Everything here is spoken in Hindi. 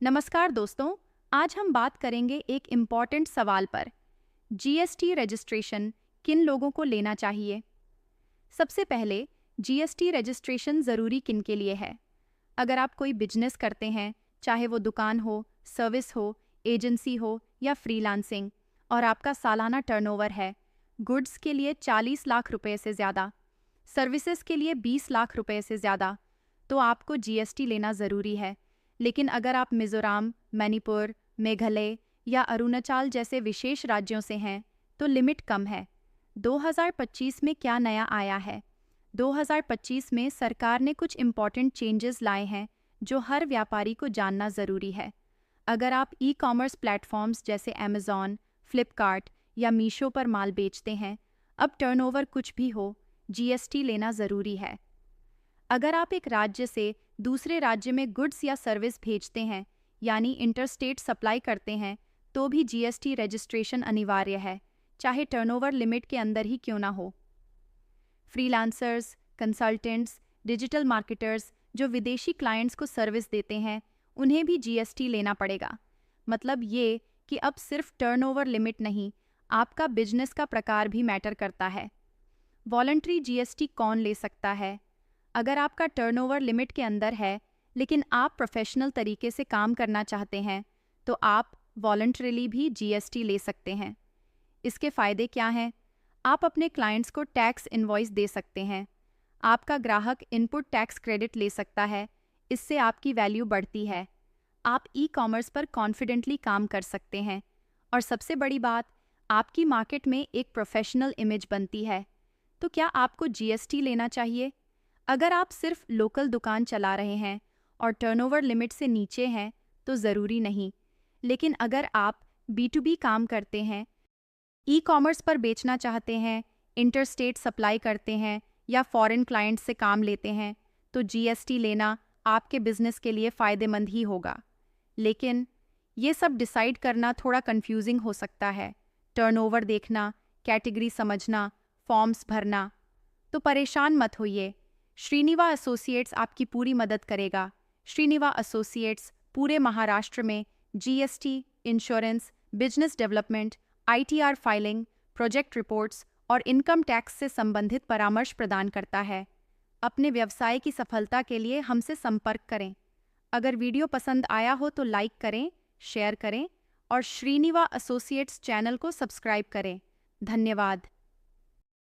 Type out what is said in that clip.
नमस्कार दोस्तों, आज हम बात करेंगे एक इम्पॉर्टेंट सवाल पर। जीएसटी रजिस्ट्रेशन किन लोगों को लेना चाहिए? सबसे पहले, जीएसटी रजिस्ट्रेशन ज़रूरी किन के लिए है? अगर आप कोई बिजनेस करते हैं, चाहे वो दुकान हो, सर्विस हो, एजेंसी हो या फ्रीलांसिंग, और आपका सालाना टर्नओवर है, गुड्स के लिए 40 लाख रुपए से ज़्यादा, सर्विसेज के लिए 20 लाख रुपए से ज़्यादा, तो आपको जीएसटी लेना ज़रूरी है। लेकिन अगर आप मिज़ोरम, मणिपुर, मेघालय या अरुणाचल जैसे विशेष राज्यों से हैं, तो लिमिट कम है। 2025 में क्या नया आया है? 2025 में सरकार ने कुछ इम्पॉर्टेंट चेंजेस लाए हैं जो हर व्यापारी को जानना ज़रूरी है। अगर आप ई कॉमर्स प्लेटफॉर्म्स जैसे अमेज़ॉन, फ्लिपकार्ट या मीशो पर माल बेचते हैं, अब टर्नओवर कुछ भी हो, जीएसटी लेना ज़रूरी है। अगर आप एक राज्य से दूसरे राज्य में गुड्स या सर्विस भेजते हैं, यानी इंटरस्टेट सप्लाई करते हैं, तो भी जीएसटी रजिस्ट्रेशन अनिवार्य है, चाहे टर्नओवर लिमिट के अंदर ही क्यों ना हो। फ्रीलांसर्स, कंसल्टेंट्स, डिजिटल मार्केटर्स जो विदेशी क्लाइंट्स को सर्विस देते हैं, उन्हें भी जीएसटी लेना पड़ेगा। मतलब ये कि अब सिर्फ टर्नओवर लिमिट नहीं, आपका बिजनेस का प्रकार भी मैटर करता है। वॉलंटरी जीएसटी कौन ले सकता है? अगर आपका टर्नओवर लिमिट के अंदर है, लेकिन आप प्रोफेशनल तरीके से काम करना चाहते हैं, तो आप वॉलंटरीली भी जीएसटी ले सकते हैं। इसके फ़ायदे क्या हैं? आप अपने क्लाइंट्स को टैक्स इनवॉइस दे सकते हैं। आपका ग्राहक इनपुट टैक्स क्रेडिट ले सकता है, इससे आपकी वैल्यू बढ़ती है। आप ई कॉमर्स पर कॉन्फिडेंटली काम कर सकते हैं। और सबसे बड़ी बात, आपकी मार्केट में एक प्रोफेशनल इमेज बनती है। तो क्या आपको जीएसटी लेना चाहिए? अगर आप सिर्फ लोकल दुकान चला रहे हैं और टर्नओवर लिमिट से नीचे हैं, तो ज़रूरी नहीं। लेकिन अगर आप B2B काम करते हैं, ई कॉमर्स पर बेचना चाहते हैं, इंटरस्टेट सप्लाई करते हैं या फॉरेन क्लाइंट से काम लेते हैं, तो जीएसटी लेना आपके बिजनेस के लिए फ़ायदेमंद ही होगा। लेकिन ये सब डिसाइड करना थोड़ा कंफ्यूजिंग हो सकता है। टर्नओवर देखना, कैटेगरी समझना, फॉर्म्स भरना। तो परेशान मत होइए, श्रीनिवा एसोसिएट्स आपकी पूरी मदद करेगा। श्रीनिवा एसोसिएट्स पूरे महाराष्ट्र में GST, insurance, business development, ITR filing, project reports और इनकम टैक्स से संबंधित परामर्श प्रदान करता है। अपने व्यवसाय की सफलता के लिए हमसे संपर्क करें। अगर वीडियो पसंद आया हो तो लाइक करें, शेयर करें और श्रीनिवा एसोसिएट्स चैनल को सब्सक्राइब करें। धन्यवाद।